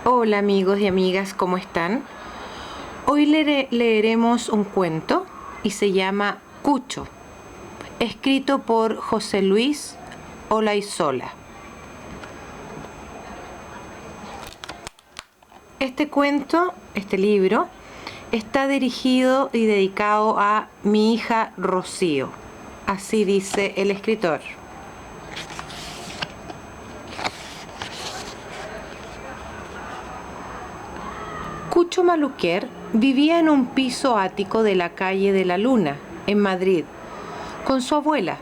Hola amigos y amigas, ¿cómo están? Hoy leeremos un cuento y se llama Cucho, escrito por José Luis Olaizola. Este libro, está dirigido y dedicado a mi hija Rocío. Así dice el escritor. Cucho Maluquer vivía en un piso ático de la calle de la Luna, en Madrid, con su abuela.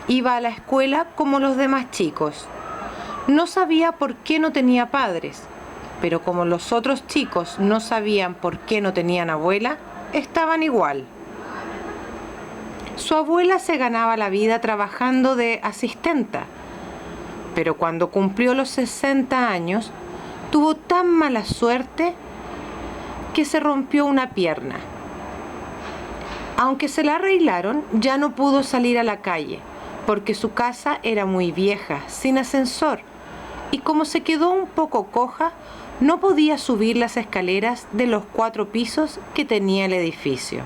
Iba a la escuela como los demás chicos. No sabía por qué no tenía padres, pero como los otros chicos no sabían por qué no tenían abuela, estaban igual. Su abuela se ganaba la vida trabajando de asistenta, pero cuando cumplió los 60 años, tuvo tan mala suerte que se rompió una pierna. Aunque se la arreglaron, ya no pudo salir a la calle, porque su casa era muy vieja, sin ascensor, y como se quedó un poco coja, no podía subir las escaleras de los 4 pisos que tenía el edificio.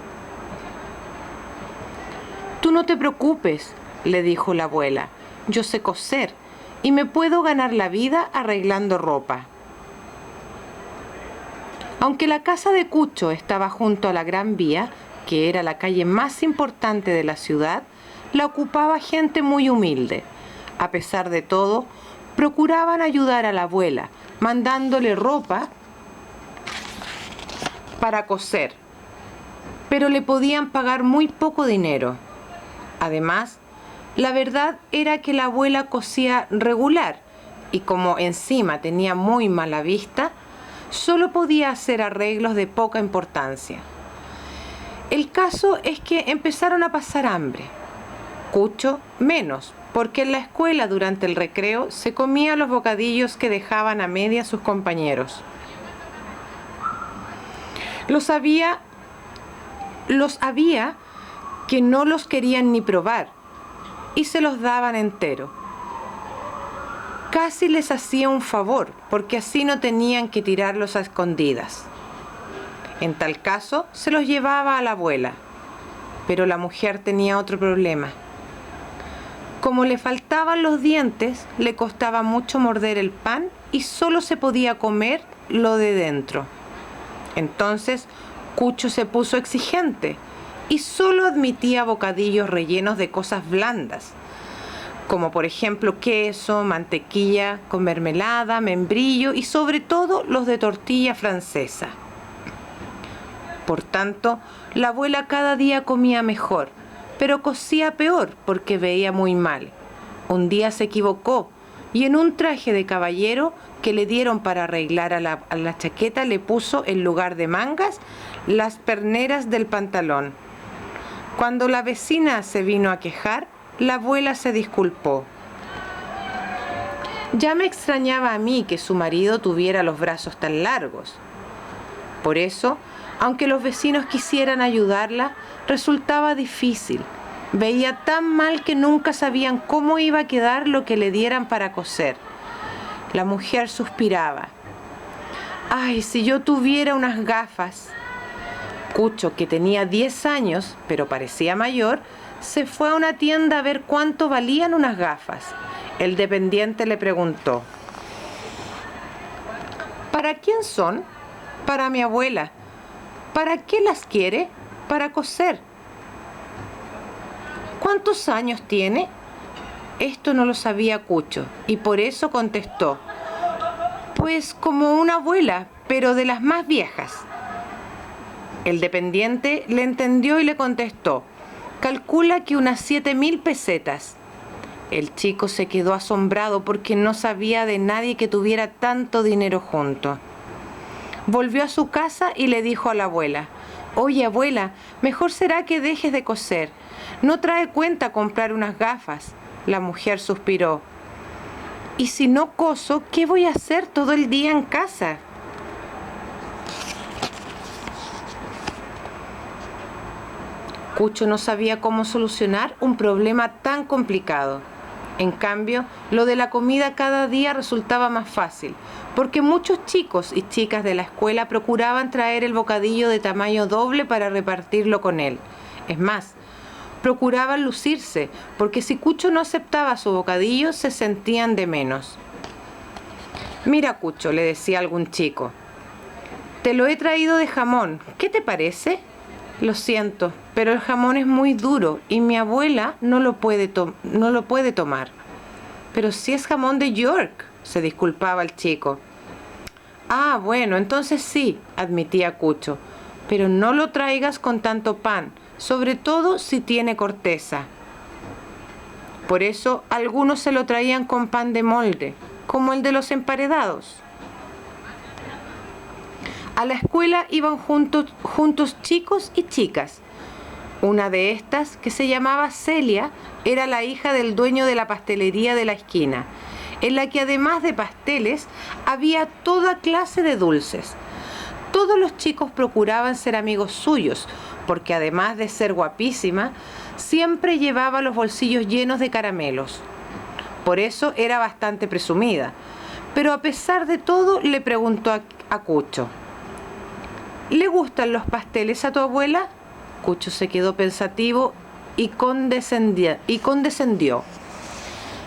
«Tú no te preocupes», le dijo la abuela, «yo sé coser y me puedo ganar la vida arreglando ropa». Aunque la casa de Cucho estaba junto a la Gran Vía, que era la calle más importante de la ciudad, la ocupaba gente muy humilde. A pesar de todo, procuraban ayudar a la abuela, mandándole ropa para coser, pero le podían pagar muy poco dinero. Además, la verdad era que la abuela cosía regular y como encima tenía muy mala vista, solo podía hacer arreglos de poca importancia. El caso es que empezaron a pasar hambre. Cucho menos, porque en la escuela durante el recreo se comía los bocadillos que dejaban a media sus compañeros. Los había que no los querían ni probar y se los daban entero. Casi les hacía un favor, porque así no tenían que tirarlos a escondidas. En tal caso, se los llevaba a la abuela. Pero la mujer tenía otro problema. Como le faltaban los dientes, le costaba mucho morder el pan y solo se podía comer lo de dentro. Entonces, Cucho se puso exigente y solo admitía bocadillos rellenos de cosas blandas, como por ejemplo queso, mantequilla con mermelada, membrillo y sobre todo los de tortilla francesa. Por tanto, la abuela cada día comía mejor, pero cosía peor porque veía muy mal. Un día se equivocó y en un traje de caballero que le dieron para arreglar a la chaqueta le puso en lugar de mangas las perneras del pantalón. Cuando la vecina se vino a quejar, la abuela se disculpó. Ya me extrañaba a mí que su marido tuviera los brazos tan largos. Por eso, aunque los vecinos quisieran ayudarla, resultaba difícil. Veía tan mal que nunca sabían cómo iba a quedar lo que le dieran para coser. La mujer suspiraba. «Ay, si yo tuviera unas gafas». Cucho, que tenía 10 años, pero parecía mayor, se fue a una tienda a ver cuánto valían unas gafas. El dependiente le preguntó: «¿Para quién son?» «Para mi abuela». «¿Para qué las quiere?» «Para coser». «¿Cuántos años tiene?» Esto no lo sabía Cucho y por eso contestó: «Pues como una abuela, pero de las más viejas». El dependiente le entendió y le contestó: «Calcula que unas 7.000 pesetas». El chico se quedó asombrado porque no sabía de nadie que tuviera tanto dinero junto. Volvió a su casa y le dijo a la abuela: «Oye, abuela, mejor será que dejes de coser. No trae cuenta comprar unas gafas». La mujer suspiró: «¿Y si no coso, qué voy a hacer todo el día en casa?» Cucho no sabía cómo solucionar un problema tan complicado. En cambio, lo de la comida cada día resultaba más fácil, porque muchos chicos y chicas de la escuela procuraban traer el bocadillo de tamaño doble para repartirlo con él. Es más, procuraban lucirse, porque si Cucho no aceptaba su bocadillo, se sentían de menos. «Mira, Cucho», le decía algún chico, «te lo he traído de jamón. ¿Qué te parece?» «Lo siento, pero el jamón es muy duro y mi abuela no lo puede tomar». «Pero si es jamón de York», se disculpaba el chico. «Ah, bueno, entonces sí», admitía Cucho, «pero no lo traigas con tanto pan, sobre todo si tiene corteza». Por eso algunos se lo traían con pan de molde, como el de los emparedados. A la escuela iban juntos chicos y chicas. Una de estas, que se llamaba Celia, era la hija del dueño de la pastelería de la esquina, en la que además de pasteles había toda clase de dulces. Todos los chicos procuraban ser amigos suyos, porque además de ser guapísima, siempre llevaba los bolsillos llenos de caramelos. Por eso era bastante presumida. Pero a pesar de todo, le preguntó a Cucho, «¿Le gustan los pasteles a tu abuela?» Cucho se quedó pensativo y condescendió.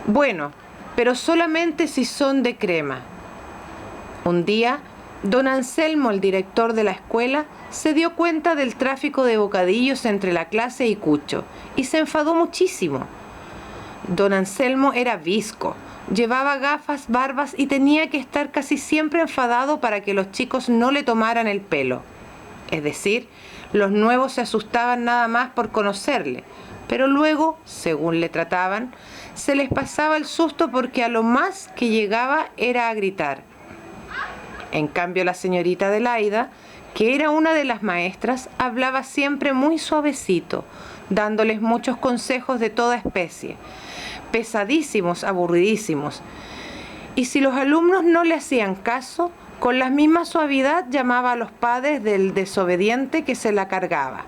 «Bueno, pero solamente si son de crema». Un día, don Anselmo, el director de la escuela, se dio cuenta del tráfico de bocadillos entre la clase y Cucho y se enfadó muchísimo. Don Anselmo era visco, llevaba gafas, barbas y tenía que estar casi siempre enfadado para que los chicos no le tomaran el pelo. Es decir, los nuevos se asustaban nada más por conocerle, pero luego, según le trataban, se les pasaba el susto porque a lo más que llegaba era a gritar. En cambio, la señorita Adelaida, que era una de las maestras, hablaba siempre muy suavecito, dándoles muchos consejos de toda especie, pesadísimos, aburridísimos. Y si los alumnos no le hacían caso, con la misma suavidad llamaba a los padres del desobediente que se la cargaba.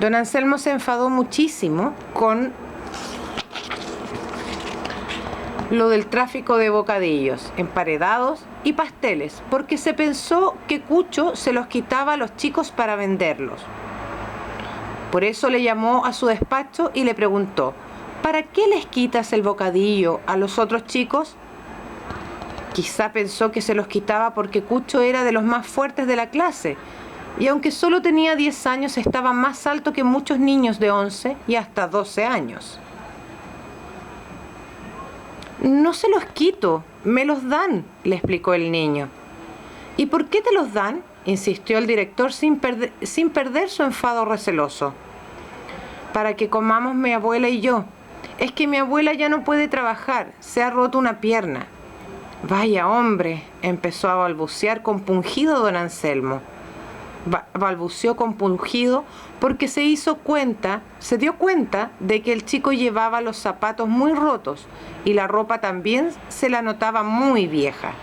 Don Anselmo se enfadó muchísimo con lo del tráfico de bocadillos, emparedados y pasteles, porque se pensó que Cucho se los quitaba a los chicos para venderlos. Por eso le llamó a su despacho y le preguntó, «¿Para qué les quitas el bocadillo a los otros chicos?» Quizá pensó que se los quitaba porque Cucho era de los más fuertes de la clase, y aunque solo tenía 10 años, estaba más alto que muchos niños de 11 y hasta 12 años. «No se los quito, me los dan», le explicó el niño. «¿Y por qué te los dan?», insistió el director sin perder su enfado receloso. «Para que comamos mi abuela y yo. Es que mi abuela ya no puede trabajar, se ha roto una pierna». «Vaya hombre», empezó a balbucear compungido don Anselmo. Balbuceó compungido porque se dio cuenta de que el chico llevaba los zapatos muy rotos y la ropa también se la notaba muy vieja.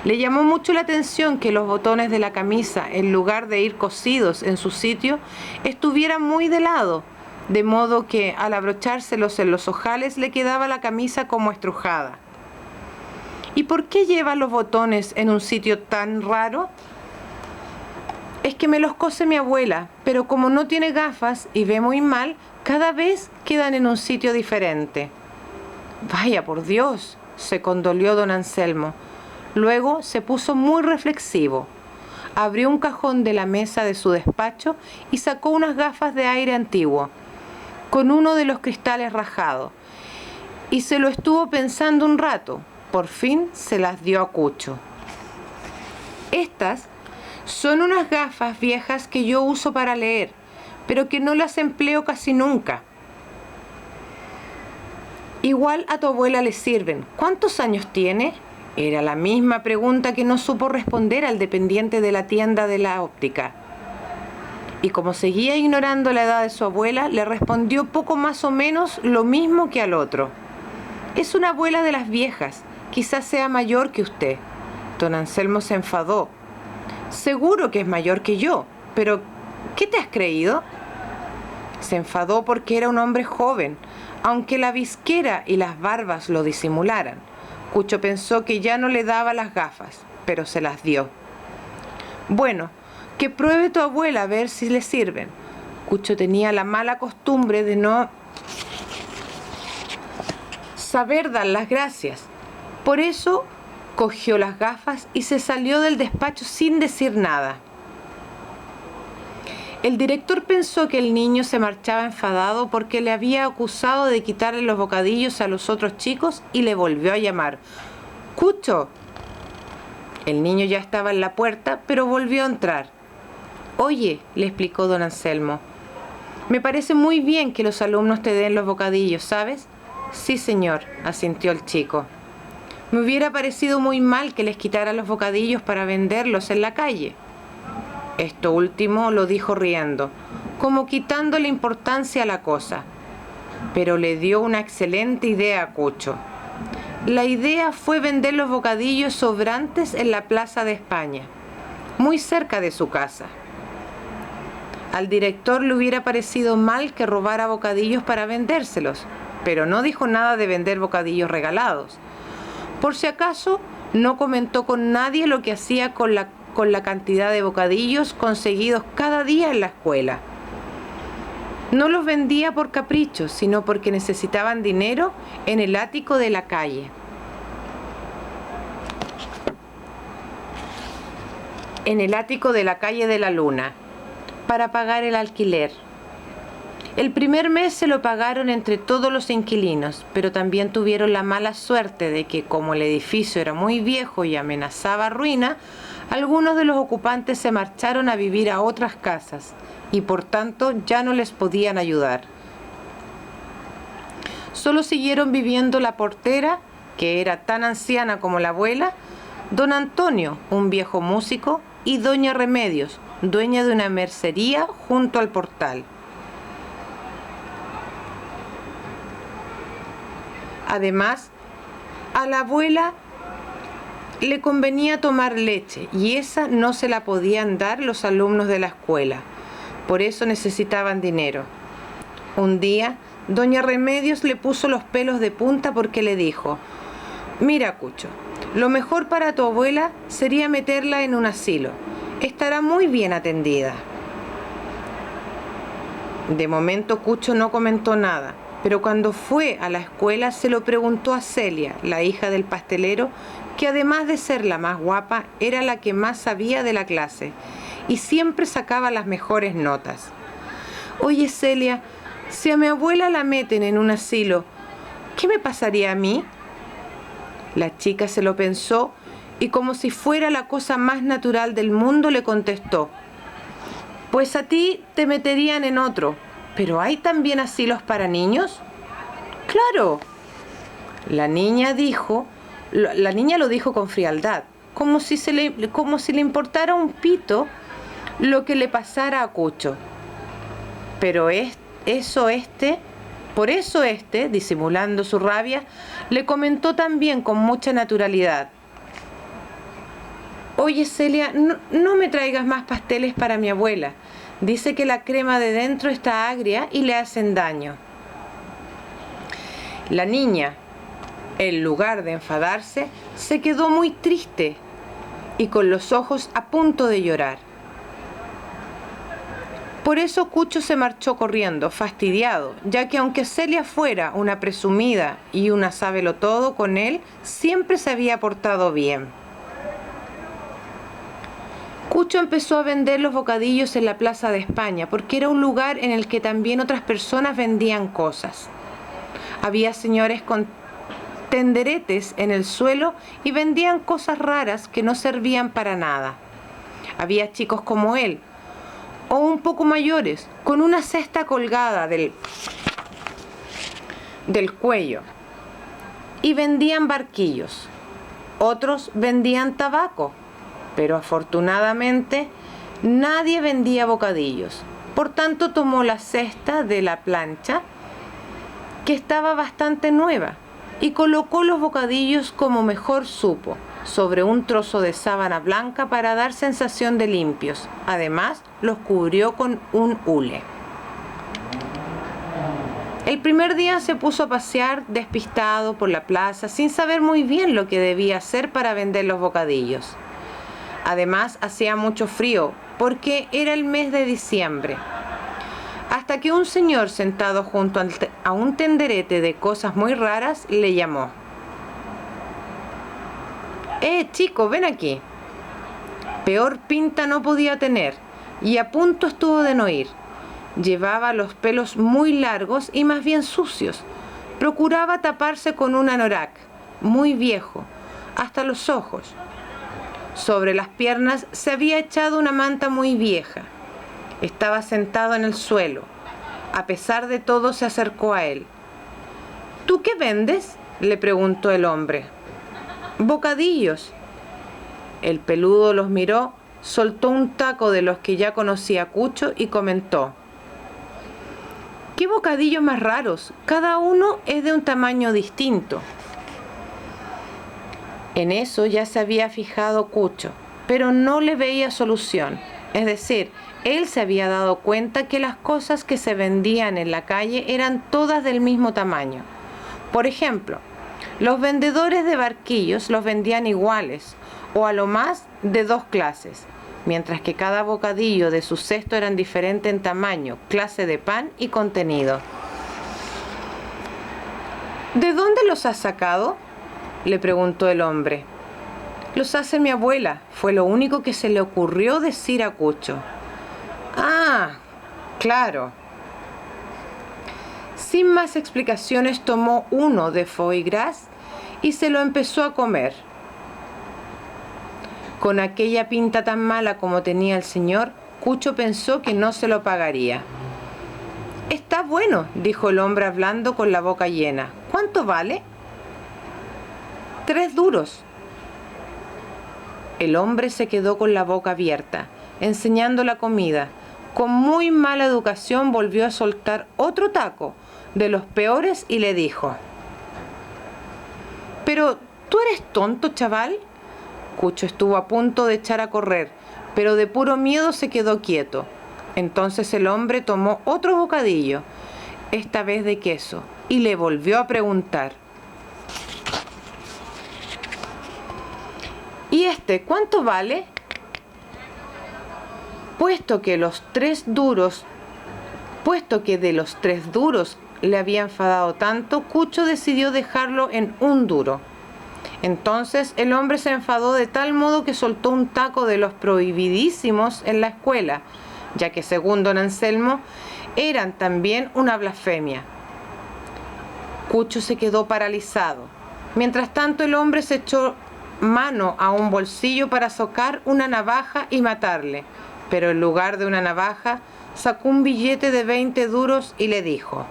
Le llamó mucho la atención que los botones de la camisa, en lugar de ir cosidos en su sitio, estuvieran muy de lado, de modo que al abrochárselos en los ojales le quedaba la camisa como estrujada. «¿Y por qué lleva los botones en un sitio tan raro?» «Es que me los cose mi abuela, pero como no tiene gafas y ve muy mal, cada vez quedan en un sitio diferente». «Vaya por Dios», se condolió don Anselmo. Luego se puso muy reflexivo. Abrió un cajón de la mesa de su despacho y sacó unas gafas de aire antiguo, con uno de los cristales rajado, y se lo estuvo pensando un rato. Por fin se las dio a Cucho. «Estas son unas gafas viejas que yo uso para leer, pero que no las empleo casi nunca. Igual a tu abuela le sirven. ¿Cuántos años tiene?», era la misma pregunta que no supo responder al dependiente de la tienda de la óptica. Y como seguía ignorando la edad de su abuela, le respondió poco más o menos lo mismo que al otro. «Es una abuela de las viejas. Quizás sea mayor que usted». Don Anselmo se enfadó. «Seguro que es mayor que yo, pero ¿qué te has creído?». Se enfadó porque era un hombre joven, aunque la visquera y las barbas lo disimularan. Cucho pensó que ya no le daba las gafas, pero se las dio. Bueno, que pruebe tu abuela a ver si le sirven. Cucho tenía la mala costumbre de no saber dar las gracias. Por eso cogió las gafas y se salió del despacho sin decir nada. El director pensó que el niño se marchaba enfadado porque le había acusado de quitarle los bocadillos a los otros chicos y le volvió a llamar. ¡Cucho! El niño ya estaba en la puerta, pero volvió a entrar. Oye, le explicó don Anselmo, me parece muy bien que los alumnos te den los bocadillos, ¿sabes? Sí, señor, asintió el chico. Me hubiera parecido muy mal que les quitara los bocadillos para venderlos en la calle. Esto último lo dijo riendo, como quitándole importancia a la cosa, pero le dio una excelente idea a Cucho. La idea fue vender los bocadillos sobrantes en la Plaza de España, muy cerca de su casa. Al director le hubiera parecido mal que robara bocadillos para vendérselos, pero no dijo nada de vender bocadillos regalados. Por si acaso, no comentó con nadie lo que hacía con la cantidad de bocadillos conseguidos cada día en la escuela. No los vendía por capricho, sino porque necesitaban dinero en el ático de la calle. En el ático de la calle de la Luna, para pagar el alquiler. El primer mes se lo pagaron entre todos los inquilinos, pero también tuvieron la mala suerte de que, como el edificio era muy viejo y amenazaba ruina, algunos de los ocupantes se marcharon a vivir a otras casas y por tanto ya no les podían ayudar. Solo siguieron viviendo la portera, que era tan anciana como la abuela, don Antonio, un viejo músico, y doña Remedios, dueña de una mercería junto al portal. Además, a la abuela le convenía tomar leche y esa no se la podían dar los alumnos de la escuela. Por eso necesitaban dinero. Un día, doña Remedios le puso los pelos de punta porque le dijo: «Mira, Cucho, lo mejor para tu abuela sería meterla en un asilo. Estará muy bien atendida». De momento Cucho no comentó nada, pero cuando fue a la escuela se lo preguntó a Celia, la hija del pastelero, que además de ser la más guapa, era la que más sabía de la clase y siempre sacaba las mejores notas. «Oye, Celia, si a mi abuela la meten en un asilo, ¿qué me pasaría a mí?». La chica se lo pensó y, como si fuera la cosa más natural del mundo, le contestó: «Pues a ti te meterían en otro, pero ¿hay también asilos para niños?». «Claro». La niña lo dijo con frialdad, como si le importara un pito lo que le pasara a Cucho. Pero por eso disimulando su rabia, le comentó también con mucha naturalidad: «Oye, Celia, no me traigas más pasteles para mi abuela. Dice que la crema de dentro está agria y le hacen daño». La niña, en lugar de enfadarse, se quedó muy triste y con los ojos a punto de llorar. Por eso Cucho se marchó corriendo, fastidiado, ya que aunque Celia fuera una presumida y una sábelotodo, con él siempre se había portado bien. Cucho empezó a vender los bocadillos en la Plaza de España, porque era un lugar en el que también otras personas vendían cosas. Había señores con tenderetes en el suelo y vendían cosas raras que no servían para nada. Había chicos como él, o un poco mayores, con una cesta colgada del cuello, y vendían barquillos. Otros vendían tabaco, pero afortunadamente nadie vendía bocadillos. Por tanto, tomó la cesta de la plancha, que estaba bastante nueva, y colocó los bocadillos como mejor supo, sobre un trozo de sábana blanca para dar sensación de limpios. Además, los cubrió con un hule. El primer día se puso a pasear despistado por la plaza sin saber muy bien lo que debía hacer para vender los bocadillos. Además, hacía mucho frío porque era el mes de diciembre. Hasta que un señor sentado junto a un tenderete de cosas muy raras le llamó. Chico, ven aquí. Peor pinta no podía tener y a punto estuvo de no ir. Llevaba los pelos muy largos y más bien sucios. Procuraba taparse con un anorak, muy viejo, hasta los ojos. Sobre las piernas se había echado una manta muy vieja. Estaba sentado en el suelo. A pesar de todo se acercó a él. ¿Tú qué vendes?, le preguntó el hombre. Bocadillos. El peludo los miró, soltó un taco de los que ya conocía Cucho y comentó. ¡Qué bocadillos más raros! Cada uno es de un tamaño distinto. En eso ya se había fijado Cucho, pero no le veía solución. Es decir, él se había dado cuenta que las cosas que se vendían en la calle eran todas del mismo tamaño. Por ejemplo, los vendedores de barquillos los vendían iguales, o a lo más de dos clases, mientras que cada bocadillo de su cesto eran diferente en tamaño, clase de pan y contenido. ¿De dónde los has sacado?, le preguntó el hombre. Los hace mi abuela, fue lo único que se le ocurrió decir a Cucho. Ah, claro. Sin más explicaciones tomó uno de foie gras y se lo empezó a comer. Con aquella pinta tan mala como tenía el señor, Cucho pensó que no se lo pagaría. Está bueno, dijo el hombre hablando con la boca llena. ¿Cuánto vale? 3 duros. El hombre se quedó con la boca abierta, enseñando la comida. Con muy mala educación volvió a soltar otro taco, de los peores, y le dijo. ¿Pero tú eres tonto, chaval? Cucho estuvo a punto de echar a correr, pero de puro miedo se quedó quieto. Entonces el hombre tomó otro bocadillo, esta vez de queso, y le volvió a preguntar. ¿Y este cuánto vale? Puesto que de los 3 duros le había enfadado tanto, Cucho decidió dejarlo en 1 duro. Entonces el hombre se enfadó de tal modo que soltó un taco de los prohibidísimos en la escuela, ya que según don Anselmo eran también una blasfemia. Cucho se quedó paralizado. Mientras tanto el hombre se echó mano a un bolsillo para sacar una navaja y matarle, pero en lugar de una navaja sacó un billete de 20 duros y le dijo.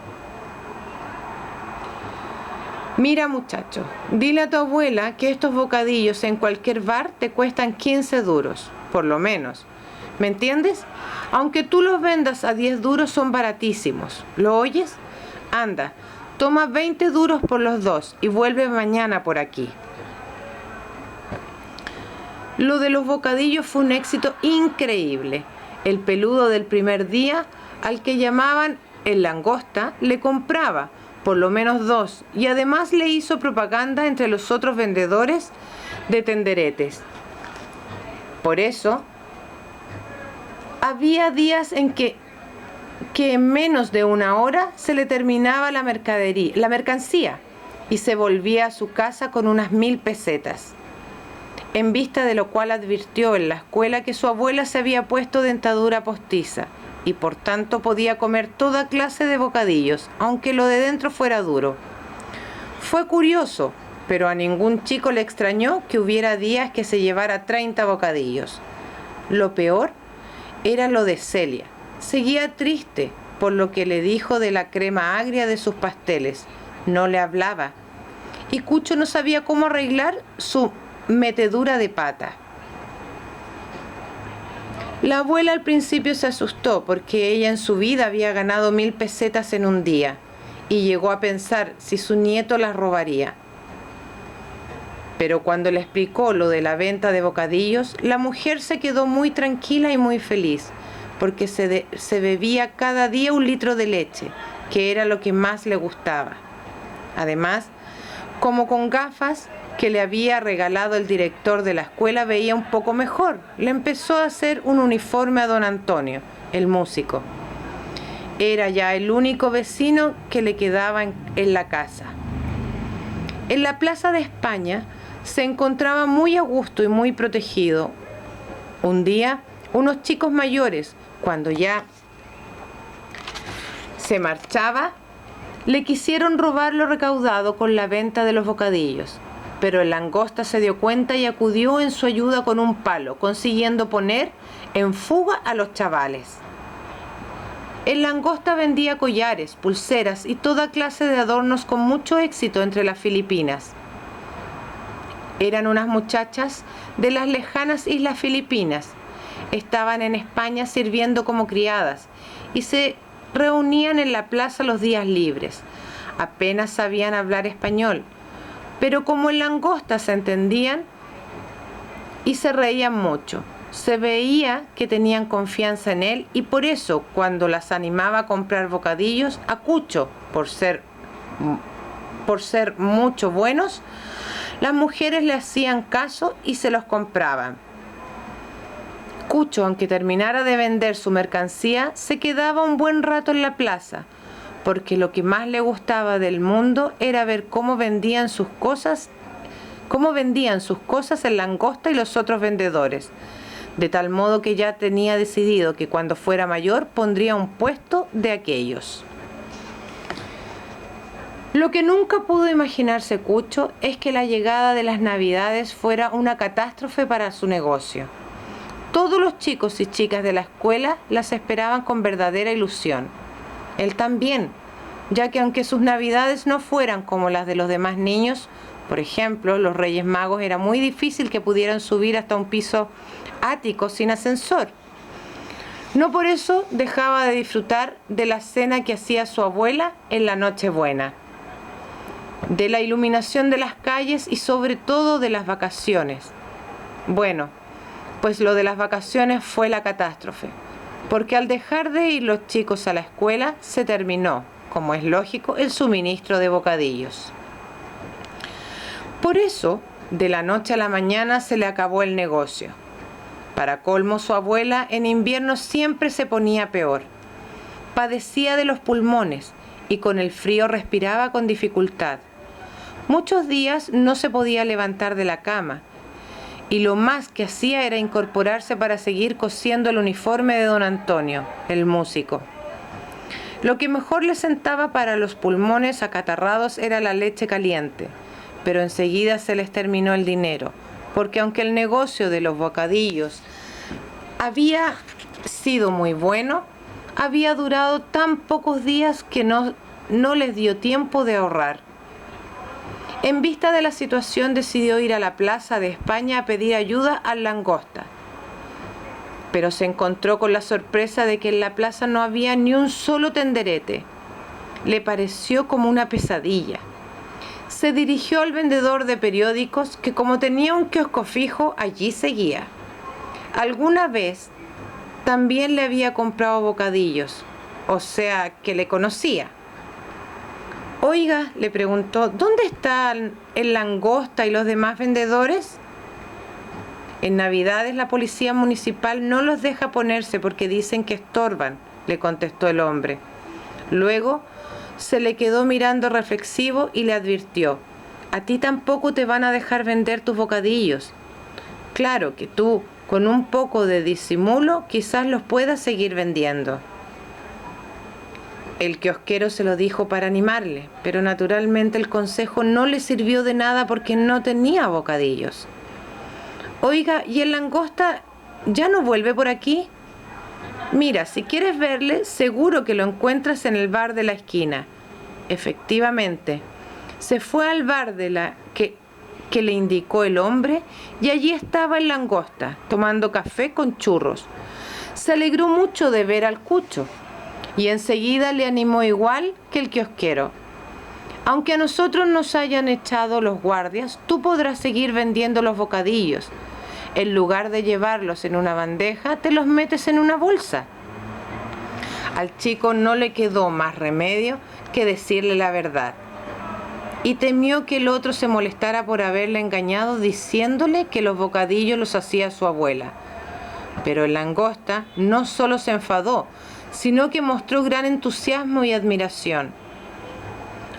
Mira, muchacho, dile a tu abuela que estos bocadillos en cualquier bar te cuestan 15 duros, por lo menos. ¿Me entiendes? Aunque tú los vendas a 10 duros son baratísimos. ¿Lo oyes? Anda, toma 20 duros por los 2 y vuelve mañana por aquí. Lo de los bocadillos fue un éxito increíble. El peludo del primer día, al que llamaban el langosta, le compraba por lo menos 2 y además le hizo propaganda entre los otros vendedores de tenderetes. Por eso, había días en que en menos de 1 hora se le terminaba la mercancía y se volvía a su casa con unas 1000 pesetas. En vista de lo cual advirtió en la escuela que su abuela se había puesto dentadura postiza y por tanto podía comer toda clase de bocadillos, aunque lo de dentro fuera duro. Fue curioso, pero a ningún chico le extrañó que hubiera días que se llevara 30 bocadillos. Lo peor era lo de Celia. Seguía triste por lo que le dijo de la crema agria de sus pasteles. No le hablaba. Y Cucho no sabía cómo arreglar su metedura de pata. La abuela al principio se asustó porque ella en su vida había ganado 1000 pesetas en un día y llegó a pensar si su nieto las robaría. Pero cuando le explicó lo de la venta de bocadillos, la mujer se quedó muy tranquila y muy feliz porque se bebía cada día 1 litro de leche que era lo que más le gustaba. Además, como con gafas que le había regalado el director de la escuela veía un poco mejor, le empezó a hacer un uniforme a don Antonio, el músico. Era ya el único vecino que le quedaba en la casa. En la Plaza de España se encontraba muy a gusto y muy protegido. Un día, unos chicos mayores, cuando ya se marchaba, le quisieron robar lo recaudado con la venta de los bocadillos, pero el Langosta se dio cuenta y acudió en su ayuda con un palo, consiguiendo poner en fuga a los chavales. El Langosta vendía collares, pulseras y toda clase de adornos con mucho éxito entre las Filipinas. Eran unas muchachas de las lejanas islas Filipinas. Estaban en España sirviendo como criadas y se reunían en la plaza los días libres. Apenas sabían hablar español, pero como el Langosta se entendían y se reían mucho. Se veía que tenían confianza en él y por eso cuando las animaba a comprar bocadillos, a Cucho, por ser mucho buenos, las mujeres le hacían caso y se los compraban. Cucho, aunque terminara de vender su mercancía, se quedaba un buen rato en la plaza, porque lo que más le gustaba del mundo era ver cómo vendían sus cosas el Langosta y los otros vendedores, de tal modo que ya tenía decidido que cuando fuera mayor pondría un puesto de aquellos. Lo que nunca pudo imaginarse Cucho es que la llegada de las Navidades fuera una catástrofe para su negocio. Todos los chicos y chicas de la escuela las esperaban con verdadera ilusión. Él también, ya que aunque sus Navidades no fueran como las de los demás niños, por ejemplo, los Reyes Magos era muy difícil que pudieran subir hasta un piso ático sin ascensor. No por eso dejaba de disfrutar de la cena que hacía su abuela en la Nochebuena, de la iluminación de las calles y sobre todo de las vacaciones. Bueno, pues lo de las vacaciones fue la catástrofe, porque al dejar de ir los chicos a la escuela se terminó, como es lógico, el suministro de bocadillos. Por eso, de la noche a la mañana se le acabó el negocio. Para colmo, su abuela en invierno siempre se ponía peor. Padecía de los pulmones y con el frío respiraba con dificultad. Muchos días no se podía levantar de la cama y lo más que hacía era incorporarse para seguir cosiendo el uniforme de don Antonio, el músico. Lo que mejor le sentaba para los pulmones acatarrados era la leche caliente, pero enseguida se les terminó el dinero, porque aunque el negocio de los bocadillos había sido muy bueno, había durado tan pocos días que no les dio tiempo de ahorrar. En vista de la situación decidió ir a la Plaza de España a pedir ayuda al Langosta, pero se encontró con la sorpresa de que en la plaza no había ni un solo tenderete. Le pareció como una pesadilla. Se dirigió al vendedor de periódicos que, como tenía un kiosco fijo, allí seguía. Alguna vez también le había comprado bocadillos, o sea que le conocía. Oiga, le preguntó, ¿dónde están el Langosta y los demás vendedores? En Navidades la policía municipal no los deja ponerse porque dicen que estorban, le contestó el hombre. Luego se le quedó mirando reflexivo y le advirtió, a ti tampoco te van a dejar vender tus bocadillos. Claro que tú, con un poco de disimulo, quizás los puedas seguir vendiendo. El kiosquero se lo dijo para animarle, pero naturalmente el consejo no le sirvió de nada porque no tenía bocadillos. Oiga, ¿y el Langosta ya no vuelve por aquí? Mira, si quieres verle, seguro que lo encuentras en el bar de la esquina. Efectivamente, se fue al bar que le indicó el hombre y allí estaba el Langosta, tomando café con churros. Se alegró mucho de ver al Cucho y enseguida le animó igual que el kiosquero. Aunque a nosotros nos hayan echado los guardias, tú podrás seguir vendiendo los bocadillos. En lugar de llevarlos en una bandeja, te los metes en una bolsa. Al chico no le quedó más remedio que decirle la verdad, y temió que el otro se molestara por haberle engañado diciéndole que los bocadillos los hacía su abuela. Pero el langosta no solo se enfadó, sino que mostró gran entusiasmo y admiración.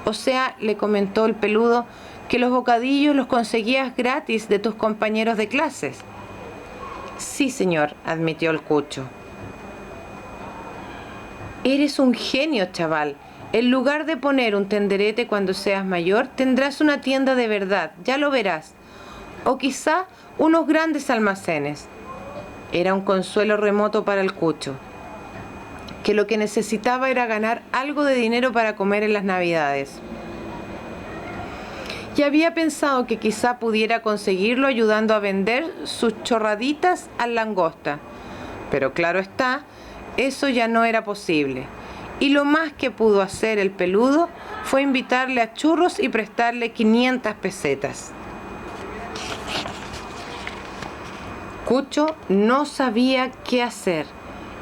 O sea, le comentó el peludo, que los bocadillos los conseguías gratis de tus compañeros de clases. Sí, señor, admitió el cucho. Eres un genio, chaval. En lugar de poner un tenderete cuando seas mayor, tendrás una tienda de verdad, ya lo verás. O quizá unos grandes almacenes. Era un consuelo remoto para el cucho, que lo que necesitaba era ganar algo de dinero para comer en las Navidades. Y había pensado que quizá pudiera conseguirlo ayudando a vender sus chorraditas al langosta. Pero claro está, eso ya no era posible. Y lo más que pudo hacer el peludo fue invitarle a churros y prestarle 500 pesetas. Cucho no sabía qué hacer,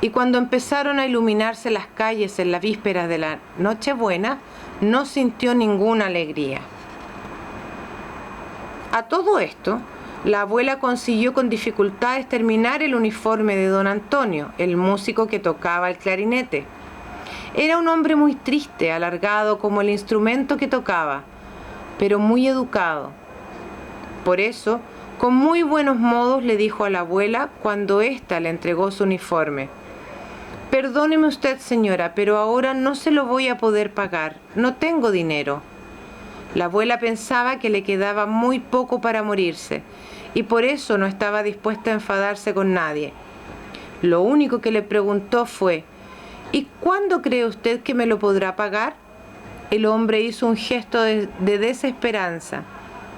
y cuando empezaron a iluminarse las calles en la víspera de la Nochebuena, no sintió ninguna alegría. A todo esto, la abuela consiguió con dificultades terminar el uniforme de don Antonio, el músico que tocaba el clarinete. Era un hombre muy triste, alargado como el instrumento que tocaba, pero muy educado. Por eso, con muy buenos modos le dijo a la abuela cuando ésta le entregó su uniforme: «Perdóneme usted, señora, pero ahora no se lo voy a poder pagar, no tengo dinero». La abuela pensaba que le quedaba muy poco para morirse, y por eso no estaba dispuesta a enfadarse con nadie. Lo único que le preguntó fue: «¿Y cuándo cree usted que me lo podrá pagar?». El hombre hizo un gesto de desesperanza.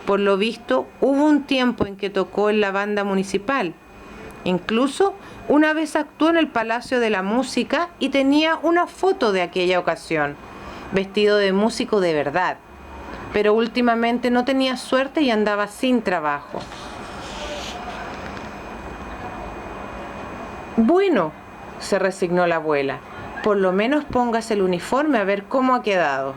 Por lo visto, hubo un tiempo en que tocó en la banda municipal. Incluso una vez actuó en el Palacio de la Música y tenía una foto de aquella ocasión, vestido de músico de verdad. Pero últimamente no tenía suerte y andaba sin trabajo. «Bueno», se resignó la abuela, «por lo menos póngase el uniforme a ver cómo ha quedado».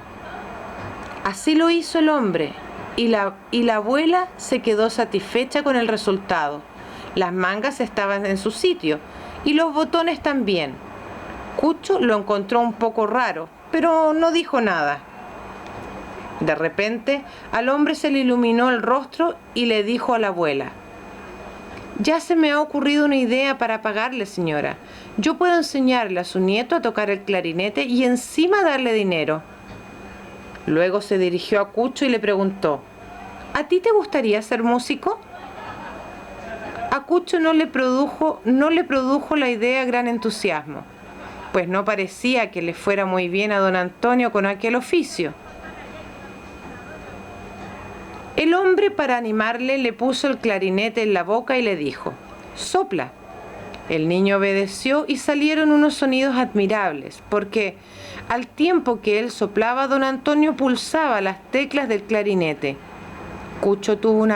Así lo hizo el hombre, y la abuela se quedó satisfecha con el resultado. Las mangas estaban en su sitio, y los botones también. Cucho lo encontró un poco raro, pero no dijo nada. De repente, al hombre se le iluminó el rostro y le dijo a la abuela: «Ya se me ha ocurrido una idea para pagarle, señora. Yo puedo enseñarle a su nieto a tocar el clarinete y encima darle dinero». Luego se dirigió a Cucho y le preguntó: «¿A ti te gustaría ser músico?». A Cucho no le produjo la idea gran entusiasmo, pues no parecía que le fuera muy bien a don Antonio con aquel oficio. El hombre, para animarle, le puso el clarinete en la boca y le dijo: «Sopla». El niño obedeció y salieron unos sonidos admirables, porque al tiempo que él soplaba, don Antonio pulsaba las teclas del clarinete. Cucho tuvo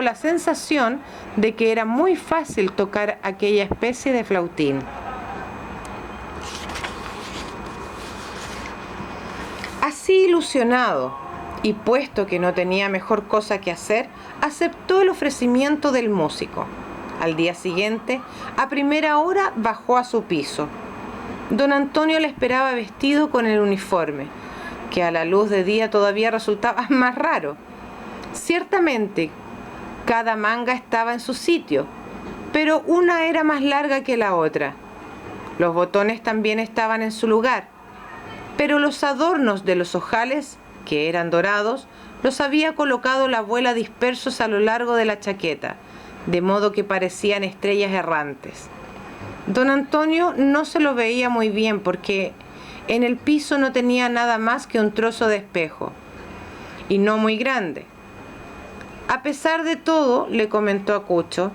la sensación de que era muy fácil tocar aquella especie de flautín. Así ilusionado, y puesto que no tenía mejor cosa que hacer, aceptó el ofrecimiento del músico. Al día siguiente, a primera hora, bajó a su piso. Don Antonio le esperaba vestido con el uniforme, que a la luz de día todavía resultaba más raro. Ciertamente, cada manga estaba en su sitio, pero una era más larga que la otra. Los botones también estaban en su lugar, pero los adornos de los ojales, que eran dorados, los había colocado la abuela dispersos a lo largo de la chaqueta, de modo que parecían estrellas errantes. Don Antonio no se lo veía muy bien porque en el piso no tenía nada más que un trozo de espejo, y no muy grande. A pesar de todo, le comentó a Cucho: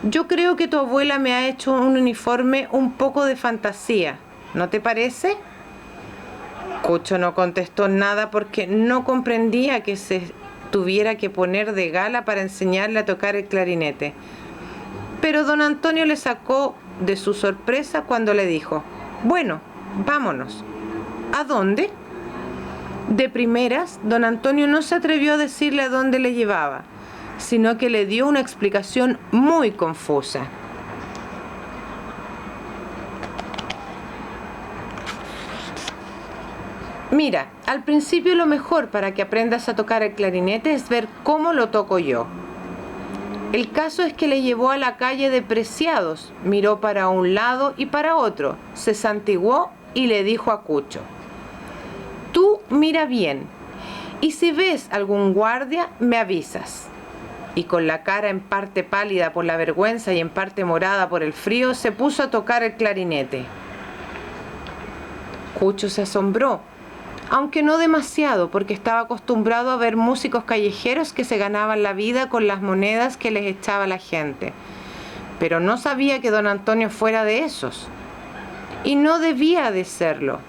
«Yo creo que tu abuela me ha hecho un uniforme un poco de fantasía, ¿no te parece?». Cucho no contestó nada porque no comprendía que se tuviera que poner de gala para enseñarle a tocar el clarinete. Pero don Antonio le sacó de su sorpresa cuando le dijo: «Bueno, vámonos. ¿A dónde? De primeras, don Antonio no se atrevió a decirle a dónde le llevaba, sino que le dio una explicación muy confusa. Mira, al principio lo mejor para que aprendas a tocar el clarinete es ver cómo lo toco yo. El caso es que le llevó a la calle de Preciados, miró para un lado y para otro, se santiguó y le dijo a Cucho: tú mira bien, y si ves algún guardia, me avisas. Y con la cara en parte pálida por la vergüenza y en parte morada por el frío, se puso a tocar el clarinete. Cucho se asombró, aunque no demasiado, porque estaba acostumbrado a ver músicos callejeros que se ganaban la vida con las monedas que les echaba la gente. Pero no sabía que don Antonio fuera de esos. Y no debía de serlo,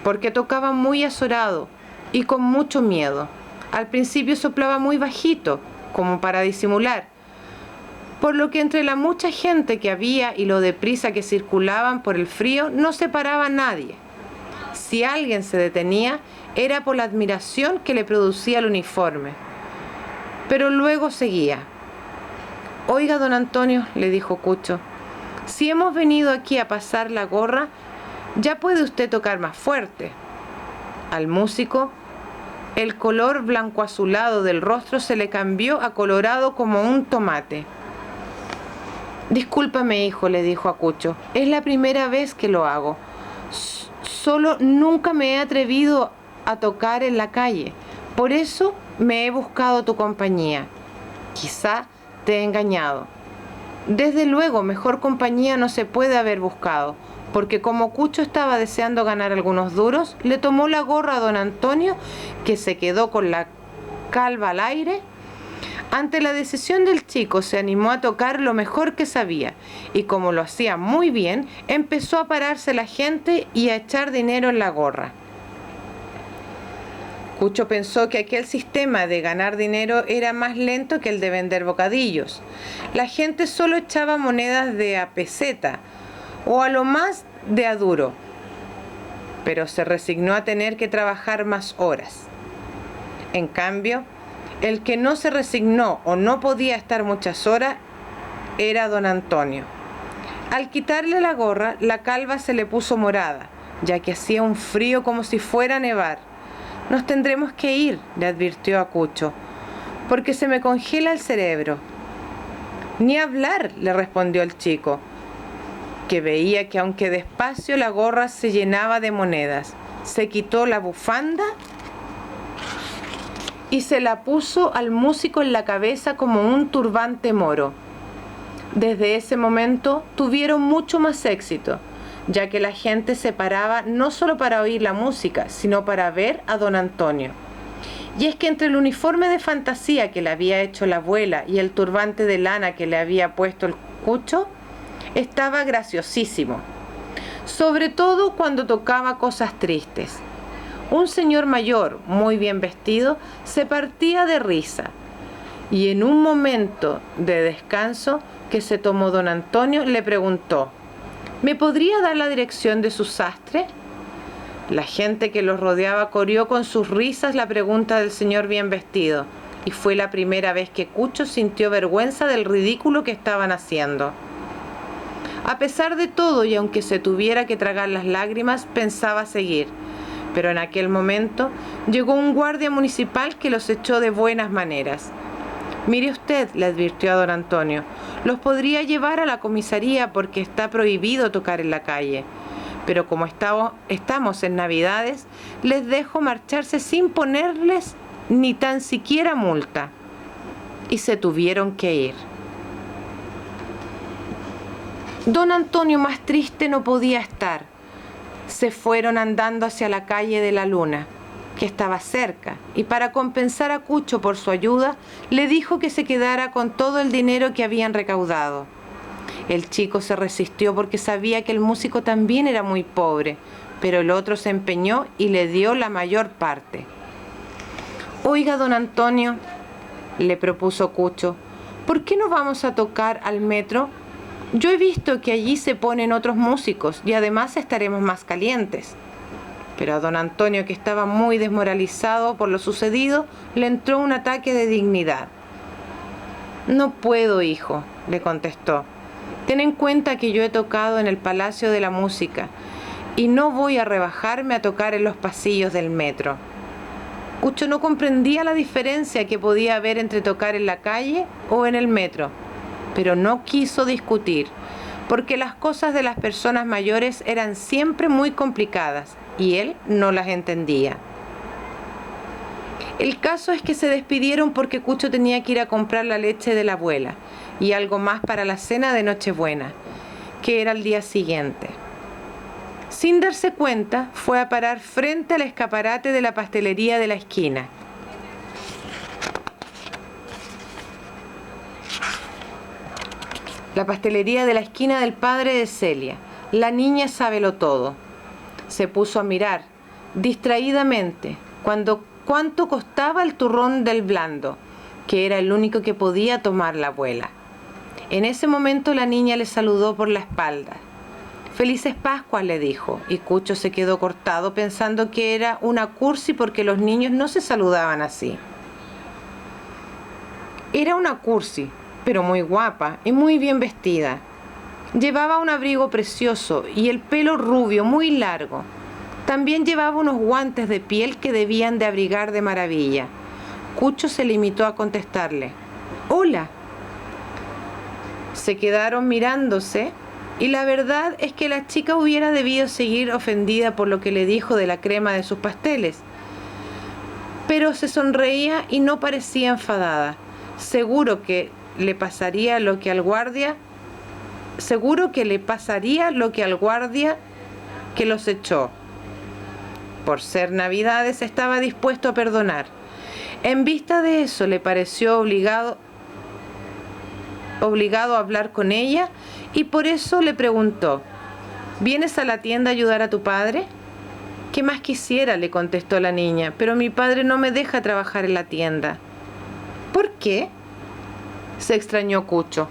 porque tocaba muy azorado y con mucho miedo. Al principio soplaba muy bajito, como para disimular, por lo que entre la mucha gente que había y lo deprisa que circulaban por el frío, no se paraba nadie. Si alguien se detenía, era por la admiración que le producía el uniforme. Pero luego seguía. Oiga, don Antonio, le dijo Cucho, si hemos venido aquí a pasar la gorra, ya puede usted tocar más fuerte. Al músico, el color blanco azulado del rostro se le cambió a colorado como un tomate. Discúlpame, hijo, le dijo a Cucho, es la primera vez que lo hago. Solo nunca me he atrevido a tocar en la calle. Por eso me he buscado tu compañía. Quizá te he engañado. Desde luego, mejor compañía no se puede haber buscado, porque como Cucho estaba deseando ganar algunos duros, le tomó la gorra a don Antonio, que se quedó con la calva al aire. Ante la decisión del chico, se animó a tocar lo mejor que sabía, y como lo hacía muy bien, empezó a pararse la gente y a echar dinero en la gorra. Cucho pensó que aquel sistema de ganar dinero era más lento que el de vender bocadillos. La gente solo echaba monedas de a peseta, o a lo más de a duro, pero se resignó a tener que trabajar más horas. En cambio, el que no se resignó o no podía estar muchas horas era don Antonio. Al quitarle la gorra, la calva se le puso morada, ya que hacía un frío como si fuera a nevar. Nos tendremos que ir, le advirtió a Cucho, porque se me congela el cerebro. Ni hablar, le respondió el chico, que veía que aunque despacio la gorra se llenaba de monedas. Se quitó la bufanda y se la puso al músico en la cabeza como un turbante moro. Desde ese momento tuvieron mucho más éxito, ya que la gente se paraba no solo para oír la música, sino para ver a don Antonio. Y es que entre el uniforme de fantasía que le había hecho la abuela y el turbante de lana que le había puesto el Cucho, estaba graciosísimo, sobre todo cuando tocaba cosas tristes. Un señor mayor, muy bien vestido, se partía de risa, y en un momento de descanso que se tomó don Antonio, le preguntó: ¿me podría dar la dirección de su sastre? La gente que los rodeaba corrió con sus risas la pregunta del señor bien vestido, y fue la primera vez que Cucho sintió vergüenza del ridículo que estaban haciendo. A pesar de todo, y aunque se tuviera que tragar las lágrimas, pensaba seguir. Pero en aquel momento llegó un guardia municipal que los echó de buenas maneras. Mire usted, le advirtió a don Antonio, los podría llevar a la comisaría porque está prohibido tocar en la calle. Pero como estamos en Navidades, les dejo marcharse sin ponerles ni tan siquiera multa. Y se tuvieron que ir. Don Antonio más triste no podía estar. Se fueron andando hacia la calle de la Luna, que estaba cerca, y para compensar a Cucho por su ayuda, le dijo que se quedara con todo el dinero que habían recaudado. El chico se resistió porque sabía que el músico también era muy pobre, pero el otro se empeñó y le dio la mayor parte. Oiga, don Antonio, le propuso Cucho, ¿por qué no vamos a tocar al metro? Yo he visto que allí se ponen otros músicos y además estaremos más calientes. Pero a don Antonio, que estaba muy desmoralizado por lo sucedido, le entró un ataque de dignidad. No puedo, hijo, le contestó. Ten en cuenta que yo he tocado en el Palacio de la Música y no voy a rebajarme a tocar en los pasillos del metro. Cucho no comprendía la diferencia que podía haber entre tocar en la calle o en el metro, pero no quiso discutir, porque las cosas de las personas mayores eran siempre muy complicadas y él no las entendía. El caso es que se despidieron porque Cucho tenía que ir a comprar la leche de la abuela y algo más para la cena de Nochebuena, que era el día siguiente. Sin darse cuenta, fue a parar frente al escaparate de la pastelería de la esquina. La pastelería de la esquina del padre de Celia. La niña sábelo todo. Se puso a mirar, distraídamente, cuánto costaba el turrón del blando, que era el único que podía tomar la abuela. En ese momento la niña le saludó por la espalda. «Felices Pascuas», le dijo, y Cucho se quedó cortado pensando que era una cursi porque los niños no se saludaban así. Era una cursi, pero muy guapa y muy bien vestida. Llevaba un abrigo precioso y el pelo rubio muy largo. También llevaba unos guantes de piel que debían de abrigar de maravilla. Cucho se limitó a contestarle: «Hola». Se quedaron mirándose y la verdad es que la chica hubiera debido seguir ofendida por lo que le dijo de la crema de sus pasteles. Pero se sonreía y no parecía enfadada. Seguro que le pasaría lo que al guardia que los echó. Por ser Navidades estaba dispuesto a perdonar. En vista de eso le pareció obligado a hablar con ella y por eso le preguntó: «¿Vienes a la tienda a ayudar a tu padre?». «¿Qué más quisiera?», le contestó la niña, «pero mi padre no me deja trabajar en la tienda». «¿Por qué?», se extrañó Cucho.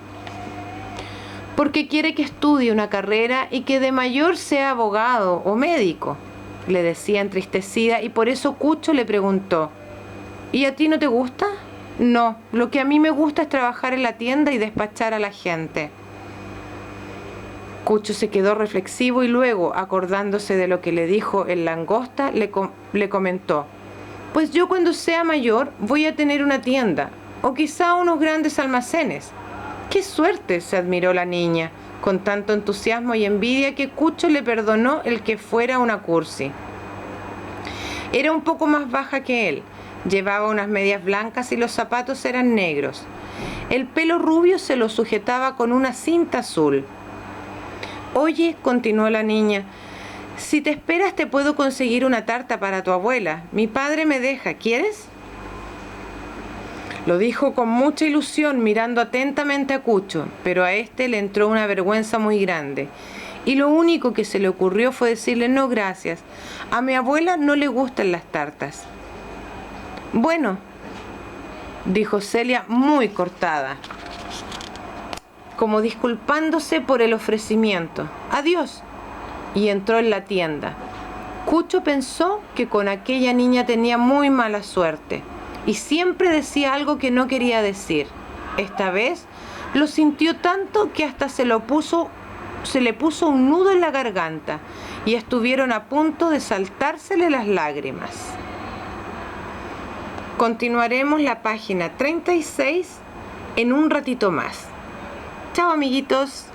«Porque quiere que estudie una carrera y que de mayor sea abogado o médico», le decía entristecida, y por eso Cucho le preguntó: «¿Y a ti no te gusta?». «No, lo que a mí me gusta es trabajar en la tienda y despachar a la gente». Cucho se quedó reflexivo y luego, acordándose de lo que le dijo el langosta, le comentó: «Pues yo cuando sea mayor voy a tener una tienda, o quizá unos grandes almacenes». «¡Qué suerte!», se admiró la niña, con tanto entusiasmo y envidia que Cucho le perdonó el que fuera una cursi. Era un poco más baja que él, llevaba unas medias blancas y los zapatos eran negros. El pelo rubio se lo sujetaba con una cinta azul. «Oye», continuó la niña, «si te esperas te puedo conseguir una tarta para tu abuela. Mi padre me deja, ¿quieres?». Lo dijo con mucha ilusión, mirando atentamente a Cucho, pero a este le entró una vergüenza muy grande, y lo único que se le ocurrió fue decirle: «No, gracias, a mi abuela no le gustan las tartas». «Bueno», dijo Celia muy cortada, como disculpándose por el ofrecimiento, «adiós», y entró en la tienda. Cucho pensó que con aquella niña tenía muy mala suerte y siempre decía algo que no quería decir. Esta vez lo sintió tanto que hasta se le puso un nudo en la garganta y estuvieron a punto de saltársele las lágrimas. Continuaremos la página 36 en un ratito más. Chao, amiguitos.